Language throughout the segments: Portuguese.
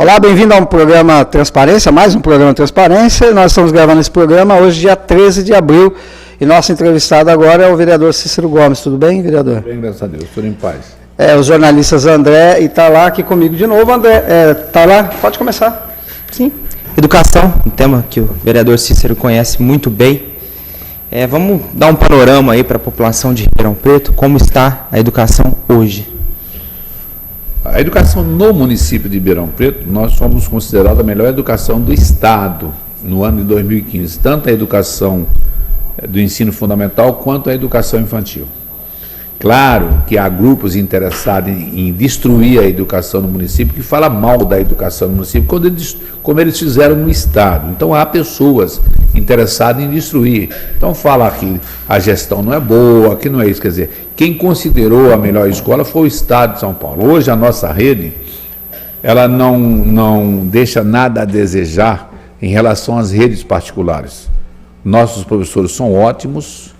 Olá, bem-vindo a um programa Transparência, mais um programa Transparência. Nós estamos gravando esse programa hoje, dia 13 de abril, e nosso entrevistado agora é o vereador Cícero Gomes. Tudo bem, vereador? Tudo bem, graças a Deus, tudo em paz. Os jornalistas André e está lá aqui comigo de novo. André, está lá? Pode começar. Sim. Educação, um tema que o vereador Cícero conhece muito bem. Vamos dar um panorama aí para a população de Ribeirão Preto, como está a educação hoje. A educação no município de Ribeirão Preto, nós somos considerados a melhor educação do Estado no ano de 2015, tanto a educação do ensino fundamental quanto a educação infantil. Claro que há grupos interessados em destruir a educação no município, que falam mal da educação no município, como eles fizeram no Estado. Então há pessoas interessadas em destruir. Então fala que a gestão não é boa, que não é isso. Quer dizer, quem considerou a melhor escola foi o Estado de São Paulo. Hoje a nossa rede, ela não deixa nada a desejar em relação às redes particulares. Nossos professores são ótimos,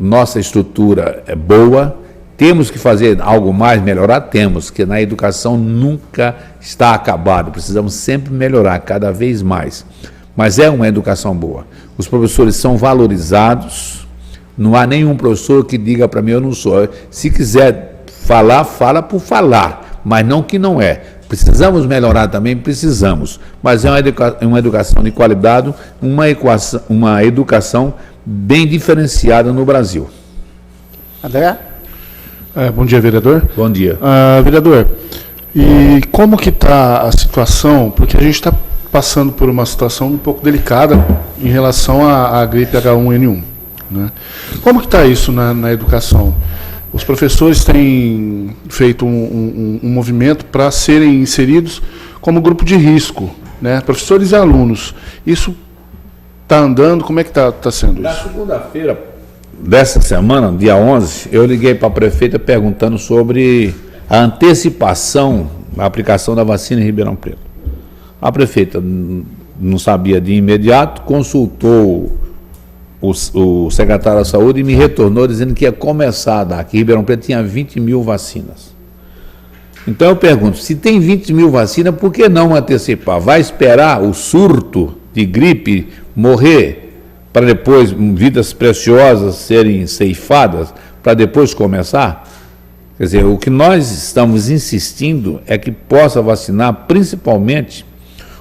nossa estrutura é boa. Temos que fazer algo mais, melhorar? Temos, que na educação nunca está acabado, precisamos sempre melhorar, cada vez mais. Mas é uma educação boa. Os professores são valorizados, não há nenhum professor que diga para mim, eu não sou. Se quiser falar, fala por falar, mas não que não é. Precisamos melhorar também, precisamos, mas é uma educação de qualidade, uma educação bem diferenciada no Brasil. André? Bom dia, vereador. Bom dia. Vereador, e como que está a situação, porque a gente está passando por uma situação um pouco delicada em relação à gripe H1N1, né? Como que está isso na educação? Os professores têm feito um movimento para serem inseridos como grupo de risco, né? Professores e alunos. Isso está andando? Como é que está sendo isso? Na segunda-feira dessa semana, dia 11, eu liguei para a prefeita perguntando sobre a antecipação da aplicação da vacina em Ribeirão Preto. A prefeita não sabia de imediato, consultou o secretário da Saúde e me retornou dizendo que ia começar a dar, que Ribeirão Preto tinha 20 mil vacinas. Então eu pergunto, se tem 20 mil vacinas, por que não antecipar? Vai esperar o surto de gripe morrer para depois vidas preciosas serem ceifadas, para depois começar? Quer dizer, o que nós estamos insistindo é que possa vacinar principalmente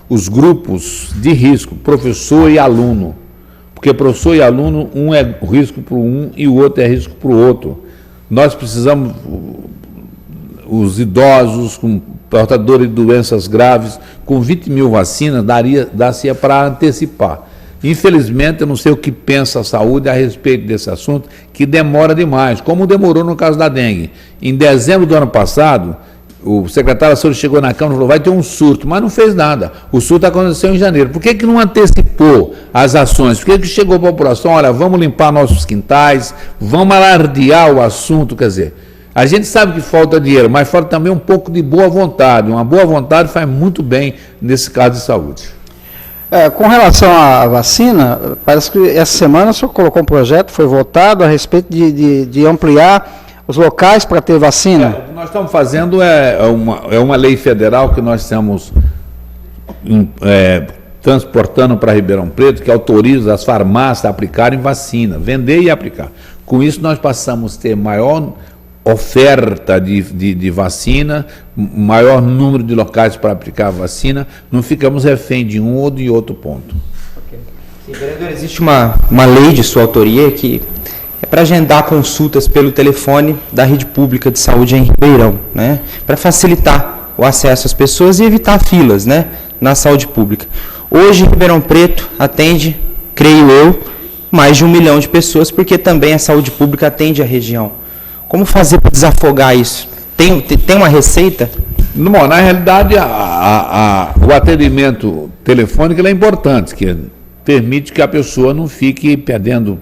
os grupos de risco, professor e aluno. Porque professor e aluno, um é risco para um e o outro é risco para o outro. Nós precisamos, os idosos, com portadores de doenças graves, com 20 mil vacinas, dá-se para antecipar. Infelizmente, eu não sei o que pensa a saúde a respeito desse assunto, que demora demais, como demorou no caso da dengue. Em dezembro do ano passado, o secretário da Saúde chegou na Câmara e falou, vai ter um surto, mas não fez nada. O surto aconteceu em janeiro. Por que não antecipou as ações? Por que chegou a população, olha, vamos limpar nossos quintais, vamos alardear o assunto? Quer dizer, a gente sabe que falta dinheiro, mas falta também um pouco de boa vontade. Uma boa vontade faz muito bem nesse caso de saúde. Com relação à vacina, parece que essa semana o senhor colocou um projeto, foi votado a respeito de ampliar os locais para ter vacina. O que nós estamos fazendo é uma lei federal que nós estamos transportando para Ribeirão Preto, que autoriza as farmácias a aplicarem vacina, vender e aplicar. Com isso nós passamos a ter maior oferta de vacina, maior número de locais para aplicar a vacina, não ficamos refém de um ou de outro ponto. Okay. Sim, vereador, existe uma lei de sua autoria que é para agendar consultas pelo telefone da rede pública de saúde em Ribeirão, né? Para facilitar o acesso às pessoas e evitar filas, né, na saúde pública. Hoje, Ribeirão Preto atende, creio eu, mais de 1 milhão de pessoas, porque também a saúde pública atende a região. Como fazer para desafogar isso? Tem uma receita? Não, na realidade, o atendimento telefônico é importante, que permite que a pessoa não fique perdendo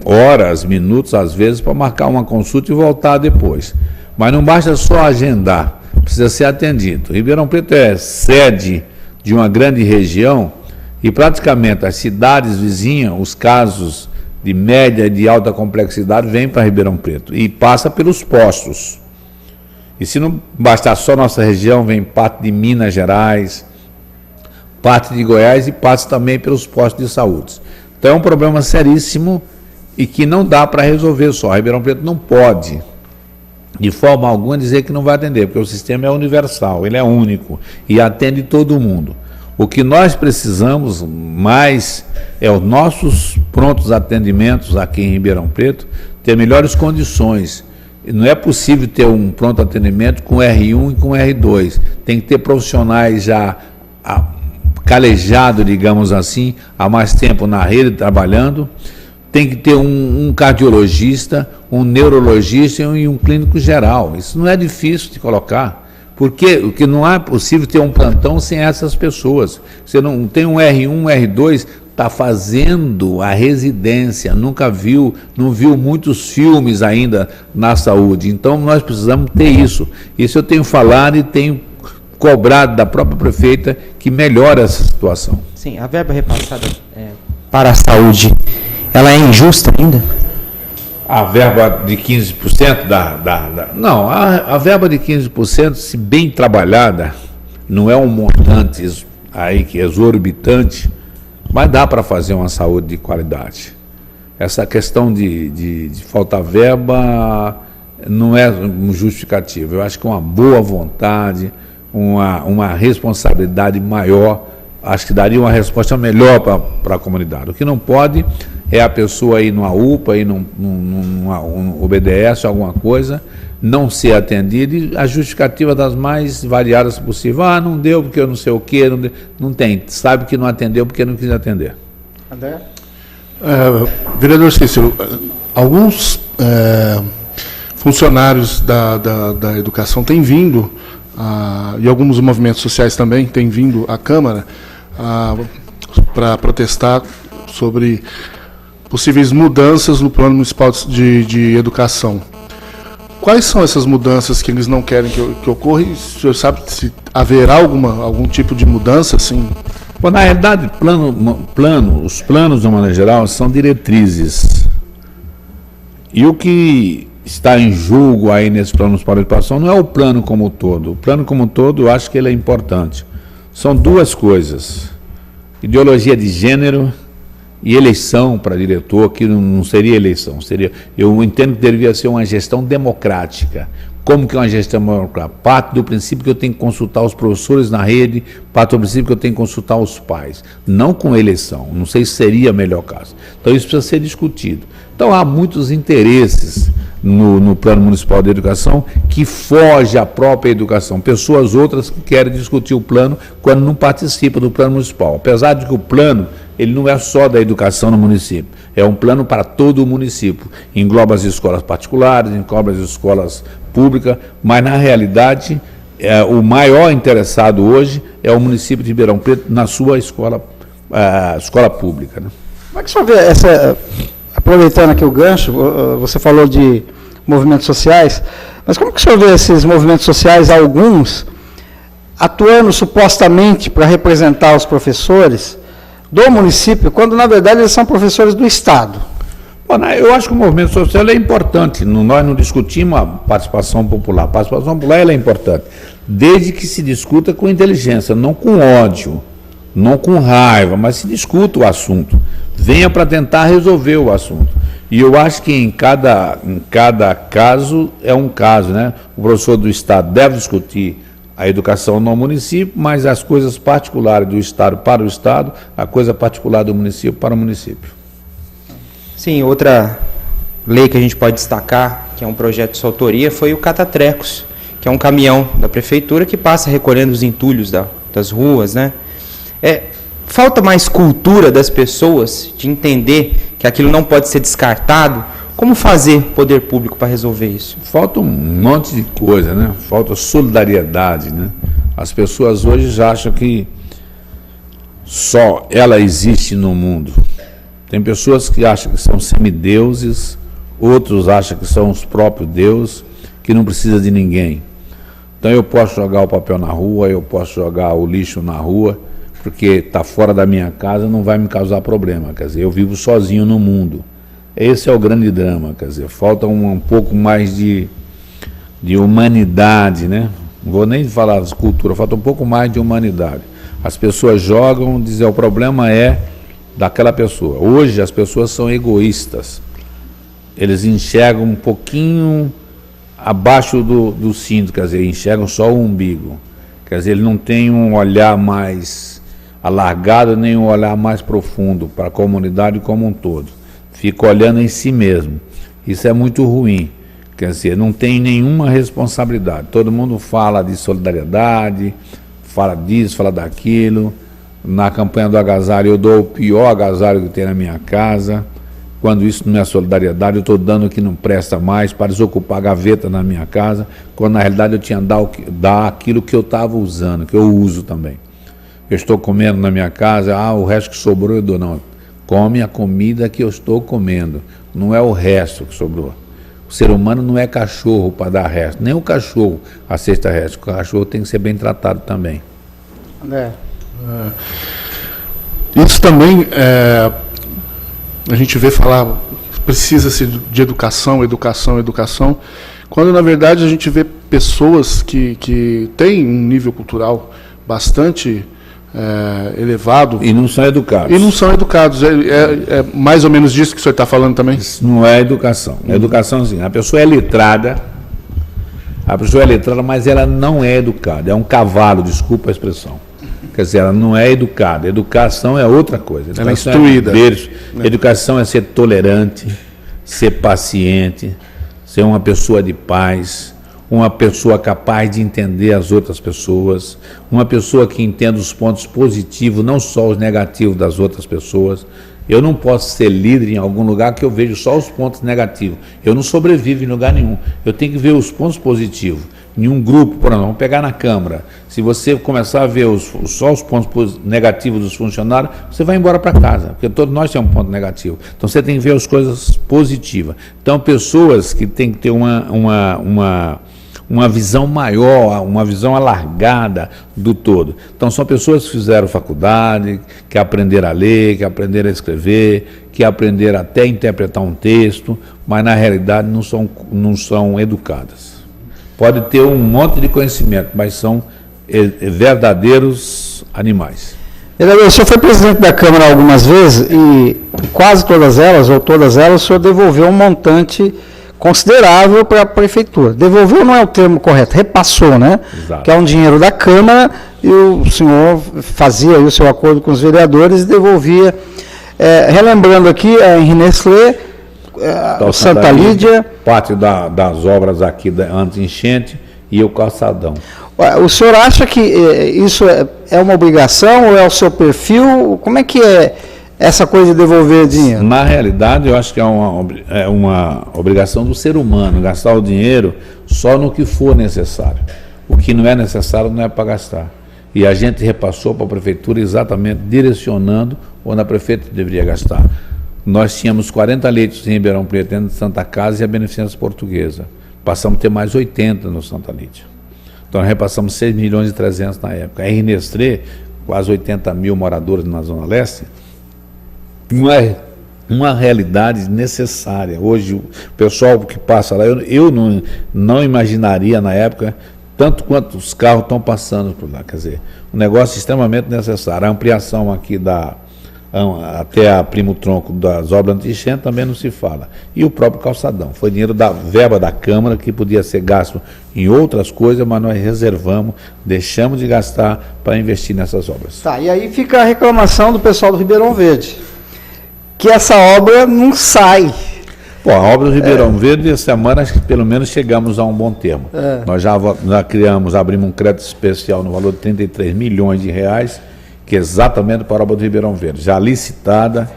horas, minutos, às vezes, para marcar uma consulta e voltar depois. Mas não basta só agendar, precisa ser atendido. Ribeirão Preto é sede de uma grande região e praticamente as cidades vizinhas, os casos de média e de alta complexidade vêm para Ribeirão Preto e passa pelos postos. E se não bastar só nossa região, vem parte de Minas Gerais, parte de Goiás e passa também pelos postos de saúde. Então é um problema seríssimo e que não dá para resolver só. Ribeirão Preto não pode, de forma alguma, dizer que não vai atender, porque o sistema é universal, ele é único e atende todo mundo. O que nós precisamos mais é os nossos prontos atendimentos aqui em Ribeirão Preto ter melhores condições. Não é possível ter um pronto atendimento com R1 e com R2. Tem que ter profissionais já calejados, digamos assim, há mais tempo na rede trabalhando. Tem que ter um cardiologista, um neurologista e um clínico geral. Isso não é difícil de colocar. Porque não é possível ter um plantão sem essas pessoas. Você não tem um R1, um R2, está fazendo a residência, não viu muitos filmes ainda na saúde. Então nós precisamos ter isso. Isso eu tenho falado e tenho cobrado da própria prefeita que melhore essa situação. Sim, a verba repassada para a saúde, ela é injusta ainda? A verba de 15% Não, a verba de 15%, se bem trabalhada, não é um montante aí que é exorbitante, mas dá para fazer uma saúde de qualidade. Essa questão de faltar verba não é um justificativo. Eu acho que uma boa vontade, uma responsabilidade maior, acho que daria uma resposta melhor para a comunidade. O que não pode é a pessoa ir numa UPA, ir num OBDS, alguma coisa, não ser atendida, e a justificativa das mais variadas possível. Não deu porque eu não sei o quê, não tem. Sabe que não atendeu porque não quis atender. André? Vereador Cícero, alguns funcionários da educação têm vindo, e alguns movimentos sociais também têm vindo à Câmara para protestar sobre possíveis mudanças no Plano Municipal de Educação. Quais são essas mudanças que eles não querem que ocorra? E o senhor sabe se haverá algum tipo de mudança? Assim? Bom, na realidade, os planos, de uma maneira geral, são diretrizes. E o que está em jogo aí nesse Plano Municipal de Educação não é o plano como um todo. O plano como um todo, eu acho que ele é importante. São duas coisas: ideologia de gênero e eleição para diretor, que não seria eleição, eu entendo que deveria ser uma gestão democrática. Como que é uma gestão democrática? Parte do princípio que eu tenho que consultar os professores na rede, parte do princípio que eu tenho que consultar os pais, não com eleição, não sei se seria o melhor caso. Então isso precisa ser discutido. Então há muitos interesses no Plano Municipal de Educação que foge à própria educação, pessoas outras que querem discutir o plano quando não participam do Plano Municipal, apesar de que o plano ele não é só da educação no município, é um plano para todo o município, engloba as escolas particulares, engloba as escolas públicas, mas na realidade o maior interessado hoje é o município de Ribeirão Preto na sua escola pública. Né? Como é que o senhor vê aproveitando aqui o gancho, você falou de movimentos sociais, mas como que o senhor vê esses movimentos sociais, alguns, atuando supostamente para representar os professores do município, quando na verdade eles são professores do Estado? Bom, eu acho que o movimento social é importante, nós não discutimos a participação popular. A participação popular ela é importante, desde que se discuta com inteligência, não com ódio, não com raiva, mas se discuta o assunto, venha para tentar resolver o assunto. E eu acho que em cada caso é um caso, né? O professor do Estado deve discutir a educação no município, mas as coisas particulares do Estado para o Estado, a coisa particular do município para o município. Sim, outra lei que a gente pode destacar, que é um projeto de sua autoria, foi o Catatrecos, que é um caminhão da prefeitura que passa recolhendo os entulhos das ruas, né? Falta mais cultura das pessoas de entender que aquilo não pode ser descartado. Como fazer poder público para resolver isso? Falta um monte de coisa, né? Falta solidariedade, né? As pessoas hoje já acham que só ela existe no mundo. Tem pessoas que acham que são semideuses, outros acham que são os próprios deuses, que não precisa de ninguém. Então eu posso jogar o papel na rua, eu posso jogar o lixo na rua, porque está fora da minha casa, não vai me causar problema. Quer dizer, eu vivo sozinho no mundo. Esse é o grande drama, quer dizer, falta um pouco mais de humanidade, né? Não vou nem falar de cultura, falta um pouco mais de humanidade. As pessoas jogam, dizem, o problema é daquela pessoa. Hoje as pessoas são egoístas. Eles enxergam um pouquinho abaixo do cinto, quer dizer, enxergam só o umbigo. Quer dizer, ele não tem um olhar mais alargado, nem um olhar mais profundo para a comunidade como um todo. Fica olhando em si mesmo. Isso é muito ruim. Quer dizer, não tem nenhuma responsabilidade. Todo mundo fala de solidariedade, fala disso, fala daquilo. Na campanha do agasalho, eu dou o pior agasalho que tem na minha casa. Quando isso não é solidariedade, eu estou dando o que não presta mais para desocupar a gaveta na minha casa, quando na realidade eu tinha que dar aquilo que eu estava usando, que eu uso também. Eu estou comendo na minha casa, o resto que sobrou eu dou. Não, come a comida que eu estou comendo, não é o resto que sobrou. O ser humano não é cachorro para dar resto, nem o cachorro aceita resto, o cachorro tem que ser bem tratado também. André. Isso também, a gente vê falar, precisa-se de educação, quando na verdade a gente vê pessoas que têm um nível cultural bastante elevado. E não são educados. É mais ou menos disso que o senhor está falando também? Isso não é educação. Educação, sim. A pessoa é letrada, mas ela não é educada. É um cavalo, desculpa a expressão. Quer dizer, ela não é educada. Educação é outra coisa. Ela é instruída. Educação é ser tolerante, ser paciente, ser uma pessoa de paz, uma pessoa capaz de entender as outras pessoas, uma pessoa que entenda os pontos positivos, não só os negativos das outras pessoas. Eu não posso ser líder em algum lugar que eu vejo só os pontos negativos. Eu não sobrevivo em lugar nenhum. Eu tenho que ver os pontos positivos. Em um grupo, por exemplo, vamos pegar na Câmara. Se você começar a ver só os pontos negativos dos funcionários, você vai embora para casa, porque todos nós temos um ponto negativo. Então você tem que ver as coisas positivas. Então pessoas que têm que ter uma visão maior, uma visão alargada do todo. Então são pessoas que fizeram faculdade, que aprenderam a ler, que aprenderam a escrever, que aprenderam até a interpretar um texto, mas na realidade não são educadas. Pode ter um monte de conhecimento, mas são verdadeiros animais. O senhor foi presidente da Câmara algumas vezes e quase todas elas, ou todas elas, o senhor devolveu um montante considerável para a prefeitura. Devolveu não é o termo correto, repassou, né? Exato. Que é um dinheiro da Câmara e o senhor fazia aí o seu acordo com os vereadores e devolvia. Relembrando aqui, a Henri Nestlé, o Santa Lídia. Parte das obras aqui antes enchente e o calçadão. O senhor acha que isso é uma obrigação ou é o seu perfil? Como é que é essa coisa de devolver dinheiro? Na realidade, eu acho que é uma obrigação do ser humano, gastar o dinheiro só no que for necessário. O que não é necessário não é para gastar. E a gente repassou para a prefeitura exatamente direcionando onde a prefeita deveria gastar. Nós tínhamos 40 leitos em Ribeirão Preto, dentro de Santa Casa e a Beneficência Portuguesa. Passamos a ter mais 80 no Santa Lídia. Então nós repassamos 6 milhões e 300 na época. A Ernestrê, quase 80 mil moradores na Zona Leste, uma realidade necessária. Hoje o pessoal que passa lá, eu não imaginaria na época tanto quanto os carros estão passando por lá. Quer dizer, um negócio extremamente necessário. A ampliação aqui até a Primo Tronco das obras anti-enchente também não se fala. E o próprio calçadão. Foi dinheiro da verba da Câmara que podia ser gasto em outras coisas, mas nós reservamos, deixamos de gastar para investir nessas obras. Tá, e aí fica a reclamação do pessoal do Ribeirão Verde, que essa obra não sai. Bom, a obra do Ribeirão Verde, essa semana, acho que pelo menos chegamos a um bom termo. Nós já abrimos um crédito especial no valor de 33 milhões de reais, que é exatamente para a obra do Ribeirão Verde. Já licitada,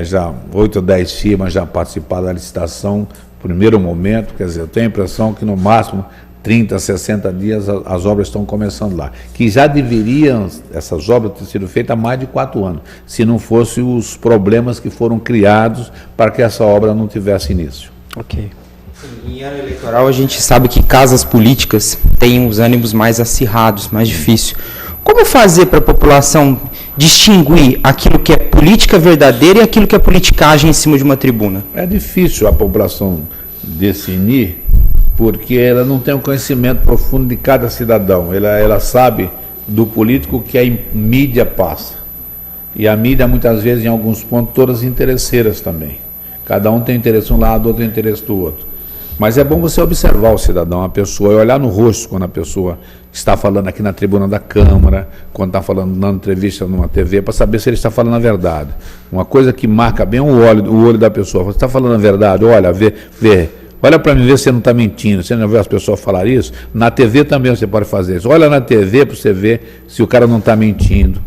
já 8 ou 10 firmas já participaram da licitação, primeiro momento, quer dizer, eu tenho a impressão que no máximo 30, 60 dias as obras estão começando lá. Que já deveriam, essas obras, ter sido feitas há mais de 4 anos, se não fossem os problemas que foram criados para que essa obra não tivesse início. Ok. Em ano eleitoral a gente sabe que casas políticas têm os ânimos mais acirrados, mais difíceis. Como fazer para a população distinguir aquilo que é política verdadeira e aquilo que é politicagem em cima de uma tribuna? É difícil a população definir, porque ela não tem um conhecimento profundo de cada cidadão. Ela sabe do político que a mídia passa. E a mídia, muitas vezes, em alguns pontos, todas interesseiras também. Cada um tem interesse de um lado, outro tem interesse do outro. Mas é bom você observar o cidadão, a pessoa, e olhar no rosto quando a pessoa está falando aqui na tribuna da Câmara, quando está falando na entrevista numa TV, para saber se ele está falando a verdade. Uma coisa que marca bem o olho da pessoa. Você está falando a verdade? Olha, vê. Olha para mim ver se você não está mentindo. Você não vê as pessoas falar isso? Na TV também você pode fazer isso. Olha na TV para você ver se o cara não está mentindo.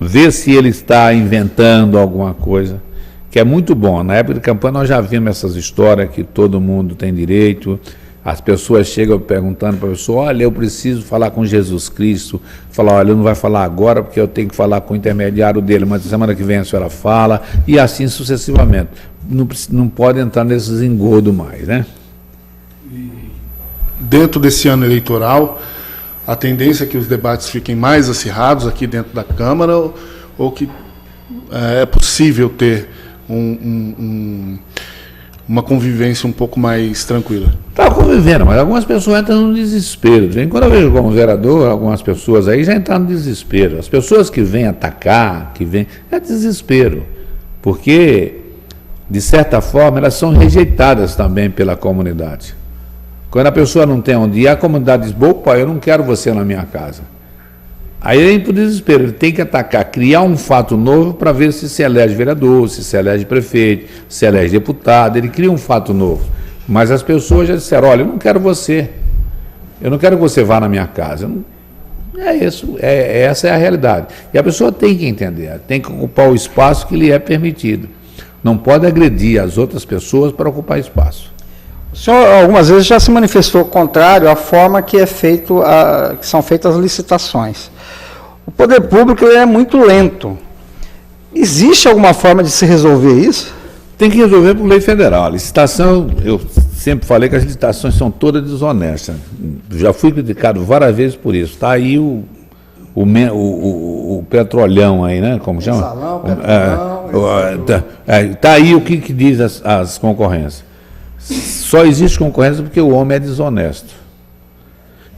Vê se ele está inventando alguma coisa. Que é muito bom. Na época de campanha nós já vimos essas histórias que todo mundo tem direito. As pessoas chegam perguntando para a pessoa, olha, eu preciso falar com Jesus Cristo. Fala, olha, eu não vai falar agora porque eu tenho que falar com o intermediário dele, mas semana que vem a senhora fala, e assim sucessivamente. Não pode entrar nesses engodos mais, né? Dentro desse ano eleitoral, a tendência é que os debates fiquem mais acirrados aqui dentro da Câmara, ou que é possível ter uma convivência um pouco mais tranquila? Está convivendo, mas algumas pessoas entram no desespero. Quando eu vejo como vereador, algumas pessoas aí já entram no desespero. As pessoas que vêm atacar, é desespero. Porque, de certa forma, elas são rejeitadas também pela comunidade. Quando a pessoa não tem onde ir, a comunidade diz, opa, eu não quero você na minha casa. Aí ele entra no desespero, ele tem que atacar, criar um fato novo para ver se elege vereador, se elege prefeito, se elege deputado, ele cria um fato novo. Mas as pessoas já disseram, olha, eu não quero você que você vá na minha casa. Essa é a realidade. E a pessoa tem que entender, tem que ocupar o espaço que lhe é permitido. Não pode agredir as outras pessoas para ocupar espaço. O senhor algumas vezes já se manifestou contrário à forma que que são feitas as licitações. O poder público é muito lento. Existe alguma forma de se resolver isso? Tem que resolver por lei federal. A licitação, eu sempre falei que as licitações são todas desonestas. Já fui criticado várias vezes por isso. Está aí o petrolhão aí, né? Como chama? Salão, petrolão. Está aí o que diz as concorrências. Só existe concorrência porque o homem é desonesto.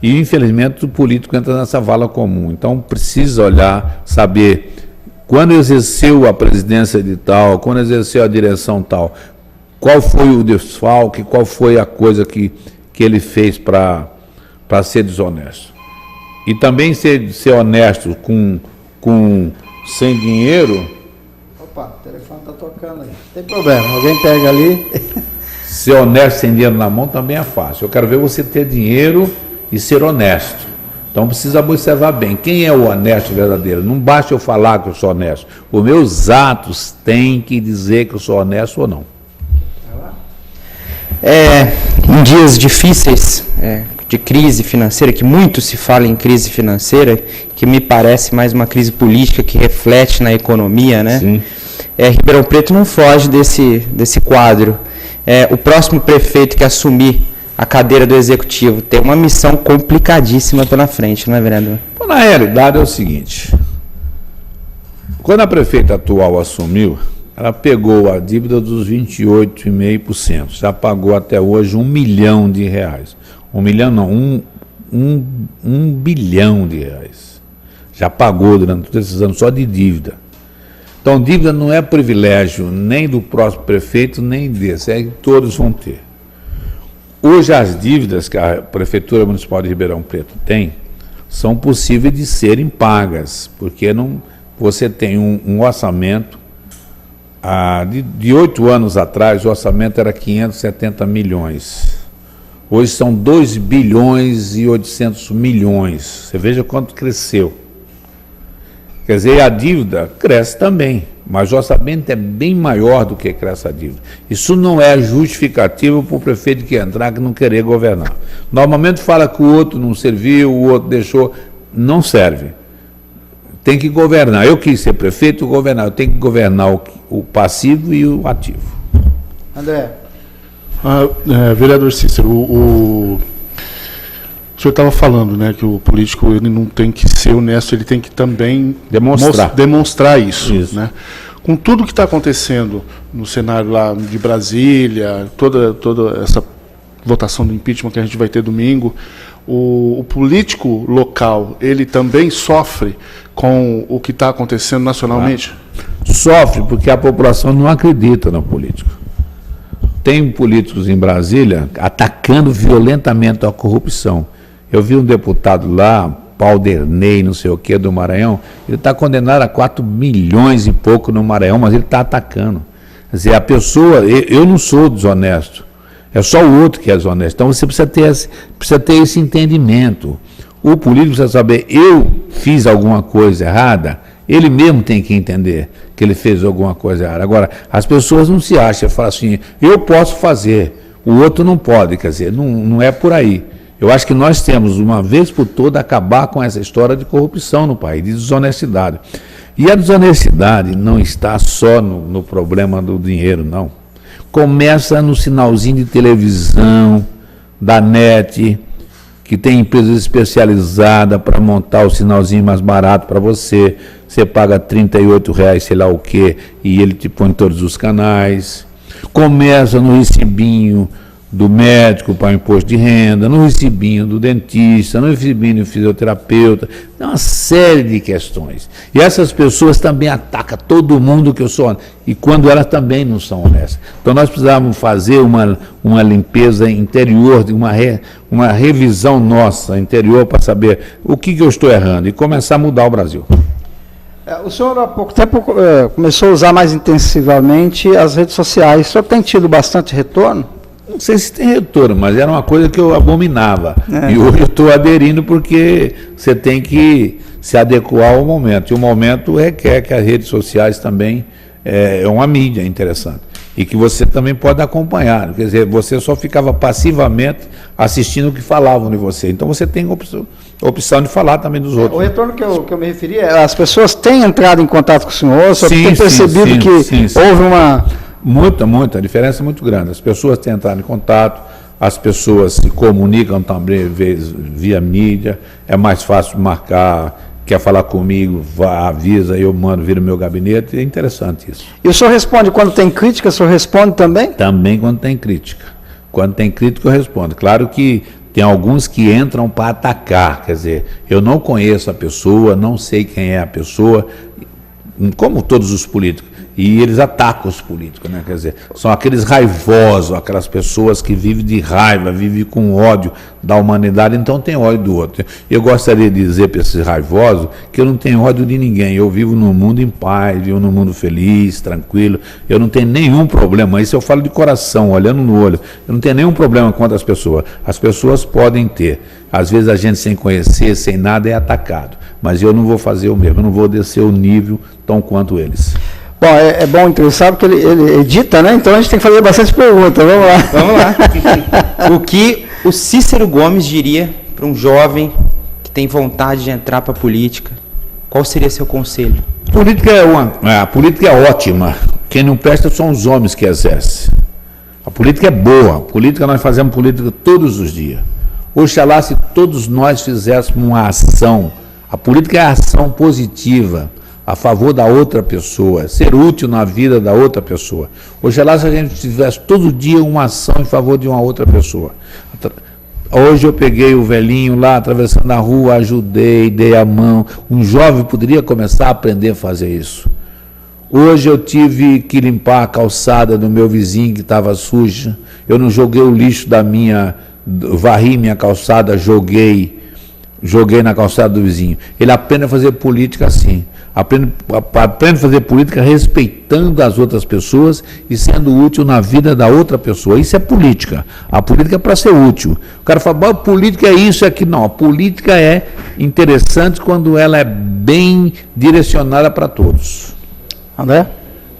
E, infelizmente, o político entra nessa vala comum. Então, precisa olhar, saber, quando exerceu a presidência de tal, quando exerceu a direção tal, qual foi o desfalque, qual foi a coisa que ele fez para ser desonesto. E também ser honesto sem dinheiro. Opa, o telefone está tocando aí. Não tem problema, alguém pega ali. Ser honesto sem dinheiro na mão também é fácil. Eu quero ver você ter dinheiro e ser honesto. Então precisa observar bem, quem é o honesto verdadeiro? Não basta eu falar que eu sou honesto. Os meus têm que dizer que eu sou honesto ou não. Em dias difíceis, de crise financeira, que muito se fala em crise financeira, que me parece mais uma crise política que reflete na economia, né? Sim. Ribeirão Preto não foge desse quadro. O próximo prefeito que assumir a cadeira do executivo tem uma missão complicadíssima pela frente, não é, vereador? Na realidade é o seguinte, quando a prefeita atual assumiu, ela pegou a dívida dos 28,5%, já pagou até hoje R$1 milhão. 1 milhão não, um bilhão de reais. Já pagou durante todos esses anos só de dívida. Então, dívida não é privilégio nem do próximo prefeito, nem desse, é que todos vão ter. Hoje, as dívidas que a Prefeitura Municipal de Ribeirão Preto tem são possíveis de serem pagas, porque você tem um orçamento, de 8 anos atrás, o orçamento era 570 milhões. Hoje são 2 bilhões e 800 milhões. Você veja quanto cresceu. Quer dizer, a dívida cresce também, mas o orçamento é bem maior do que cresce a dívida. Isso não é justificativo para o prefeito que entrar que não querer governar. Normalmente fala que o outro não serviu, o outro deixou. Não serve. Tem que governar. Eu quis ser prefeito, governar. Eu tenho que governar o passivo e o ativo. André. Vereador Cícero, o senhor estava falando, né, que o político ele não tem que ser honesto, ele tem que também demonstrar isso. Né? Com tudo que está acontecendo no cenário lá de Brasília, toda essa votação do impeachment que a gente vai ter domingo, o político local, ele também sofre com o que está acontecendo nacionalmente? Sofre porque a população não acredita no político. Tem políticos em Brasília atacando violentamente a corrupção. Eu vi um deputado lá, Pauderney, não sei o que, do Maranhão, ele está condenado a 4 milhões e pouco no Maranhão, mas ele está atacando. Quer dizer, a pessoa, eu não sou desonesto, é só o outro que é desonesto. Então você precisa ter esse entendimento. O político precisa saber, eu fiz alguma coisa errada, ele mesmo tem que entender que ele fez alguma coisa errada. Agora, as pessoas não se acham, falam assim, eu posso fazer, o outro não pode, quer dizer, não é por aí. Eu acho que nós temos, uma vez por todas, acabar com essa história de corrupção no país, de desonestidade. E a desonestidade não está só no problema do dinheiro, não. Começa no sinalzinho de televisão, da NET, que tem empresas especializadas para montar o sinalzinho mais barato para você. Você paga R$38, sei lá o quê, e ele te põe em todos os canais. Começa no recibinho do médico para o imposto de renda, no recibinho do dentista, no recibinho do fisioterapeuta, uma série de questões. E essas pessoas também atacam todo mundo que eu sou honesto, e quando elas também não são honestas. Então nós precisávamos fazer uma limpeza interior, uma revisão nossa interior para saber o que eu estou errando e começar a mudar o Brasil. O senhor há pouco tempo começou a usar mais intensivamente as redes sociais. O senhor tem tido bastante retorno? Não sei se tem retorno, mas era uma coisa que eu abominava. E hoje eu estou aderindo porque você tem que se adequar ao momento. E o momento requer que as redes sociais também é uma mídia interessante. E que você também pode acompanhar. Quer dizer, você só ficava passivamente assistindo o que falavam de você. Então você tem opção de falar também dos outros. O retorno que eu me referi é as pessoas têm entrado em contato com o senhor, só tem percebido que houve uma... Muita, a diferença é muito grande. As pessoas têm entrado em contato, as pessoas se comunicam também via mídia, é mais fácil marcar, quer falar comigo, avisa, eu mando, vir no meu gabinete, é interessante isso. E o senhor responde quando tem crítica, o senhor responde também? Também quando tem crítica. Quando tem crítica eu respondo. Claro que tem alguns que entram para atacar, quer dizer, eu não conheço a pessoa, não sei quem é a pessoa, como todos os políticos. E eles atacam os políticos, né? Quer dizer, são aqueles raivosos, aquelas pessoas que vivem de raiva, vivem com ódio da humanidade, então tem ódio do outro. Eu gostaria de dizer para esses raivosos que eu não tenho ódio de ninguém, eu vivo num mundo em paz, vivo num mundo feliz, tranquilo, eu não tenho nenhum problema, isso eu falo de coração, olhando no olho, eu não tenho nenhum problema contra as pessoas podem ter, às vezes a gente sem conhecer, sem nada é atacado, mas eu não vou fazer o mesmo, eu não vou descer o nível tão quanto eles. Bom, é bom entrevistar porque ele edita, né? Então a gente tem que fazer bastante perguntas. Vamos lá. Vamos lá. O que o Cícero Gomes diria para um jovem que tem vontade de entrar para a política? Qual seria seu conselho? A política é ótima. Quem não presta são os homens que exercem. A política é boa. A política, nós fazemos política todos os dias. Oxalá se todos nós fizéssemos uma ação. A política é a ação positiva a favor da outra pessoa, ser útil na vida da outra pessoa. Oxalá se a gente tivesse todo dia uma ação em favor de uma outra pessoa. Hoje eu peguei o velhinho lá, atravessando a rua, ajudei, dei a mão. Um jovem poderia começar a aprender a fazer isso. Hoje eu tive que limpar a calçada do meu vizinho que estava suja. Eu não joguei o lixo varri minha calçada, joguei na calçada do vizinho. Ele aprende a fazer política assim. Aprende a fazer política respeitando as outras pessoas e sendo útil na vida da outra pessoa. Isso é política. A política é para ser útil. O cara fala, política é isso e aquilo. Não, a política é interessante quando ela é bem direcionada para todos. André?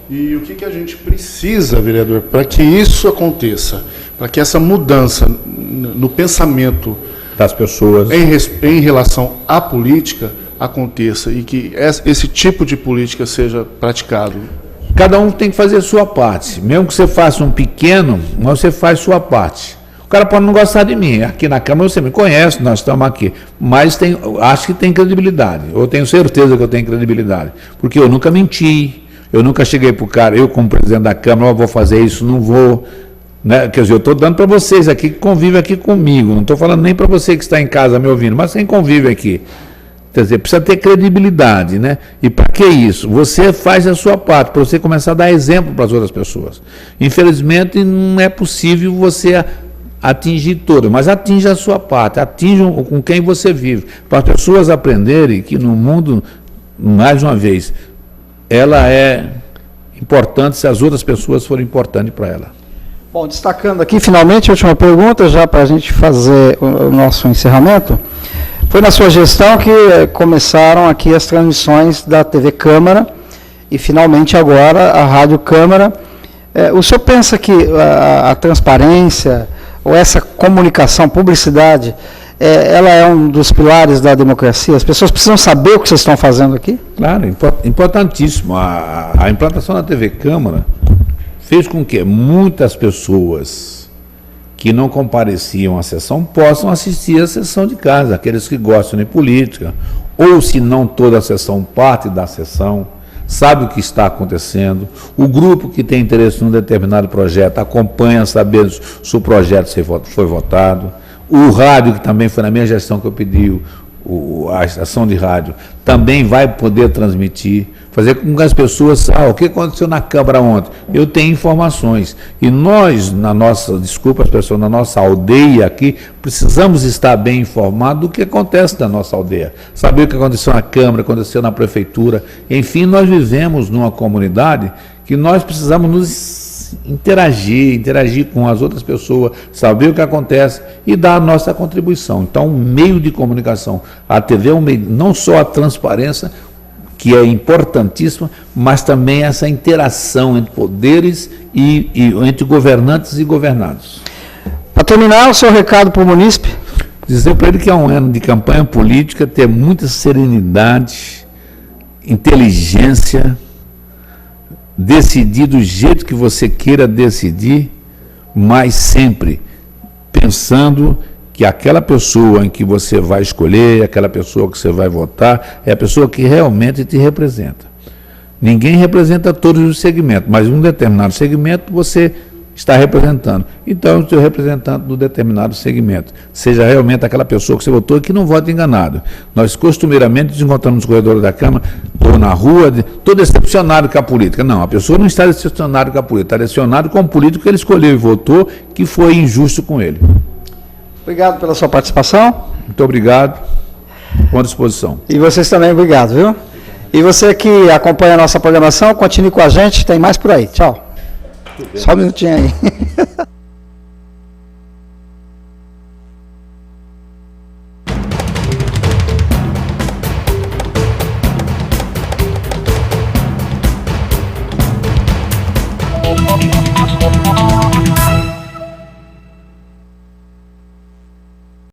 E o que a gente precisa, vereador, para que isso aconteça? Para que essa mudança no pensamento das pessoas em relação à política aconteça e que esse tipo de política seja praticado? Cada um tem que fazer a sua parte. Mesmo que você faça um pequeno, mas você faz sua parte. O cara pode não gostar de mim. Aqui na Câmara você me conhece, nós estamos aqui. Mas acho que tem credibilidade. Eu tenho certeza que eu tenho credibilidade. Porque eu nunca menti. Eu nunca cheguei para o cara, eu como presidente da Câmara, vou fazer isso, não vou. Né? Quer dizer, eu estou dando para vocês aqui que convivem aqui comigo, não estou falando nem para você que está em casa me ouvindo, mas quem convive aqui. Quer dizer, precisa ter credibilidade, né? E para que isso? Você faz a sua parte, para você começar a dar exemplo para as outras pessoas. Infelizmente, não é possível você atingir todas, mas atinja a sua parte, atinja com quem você vive, para as pessoas aprenderem que no mundo, mais uma vez, ela é importante se as outras pessoas forem importantes para ela. Bom, destacando aqui, finalmente, a última pergunta, já para a gente fazer o nosso encerramento. Foi na sua gestão que começaram aqui as transmissões da TV Câmara e, finalmente, agora a Rádio Câmara. O senhor pensa que a transparência ou essa comunicação, publicidade, ela é um dos pilares da democracia? As pessoas precisam saber o que vocês estão fazendo aqui? Claro, importantíssimo. A implantação da TV Câmara fez com que muitas pessoas que não compareciam à sessão possam assistir à sessão de casa, aqueles que gostam de política, ou se não toda a sessão, parte da sessão, sabe o que está acontecendo, o grupo que tem interesse num determinado projeto acompanha, sabendo se o projeto foi votado, o rádio, que também foi na minha gestão que eu pedi, a estação de rádio, também vai poder transmitir, fazer com que as pessoas saibam o que aconteceu na Câmara ontem. Eu tenho informações. E nós, na nossa aldeia aqui, precisamos estar bem informados do que acontece na nossa aldeia. Saber o que aconteceu na Câmara, aconteceu na Prefeitura. Enfim, nós vivemos numa comunidade que nós precisamos nos interagir com as outras pessoas, saber o que acontece e dar a nossa contribuição. Então, um meio de comunicação, a TV é um meio, não só a transparência, que é importantíssima, mas também essa interação entre poderes e entre governantes e governados. Para terminar, o seu recado para o munícipe? Dizer para ele que é um ano de campanha política, ter muita serenidade, inteligência, decidir do jeito que você queira decidir, mas sempre pensando que aquela pessoa em que você vai escolher, aquela pessoa que você vai votar, é a pessoa que realmente te representa. Ninguém representa todos os segmentos, mas um determinado segmento você está representando. Então, o seu representante do determinado segmento, seja realmente aquela pessoa que você votou e que não vota enganado. Nós, costumeiramente, nos encontramos nos corredores da Câmara, ou na rua, estou decepcionado com a política. Não, a pessoa não está decepcionada com a política, está decepcionado com o político que ele escolheu e votou, que foi injusto com ele. Obrigado pela sua participação. Muito obrigado. Com disposição. E vocês também, obrigado, viu? E você que acompanha a nossa programação, continue com a gente, tem mais por aí. Tchau. Só um minutinho aí.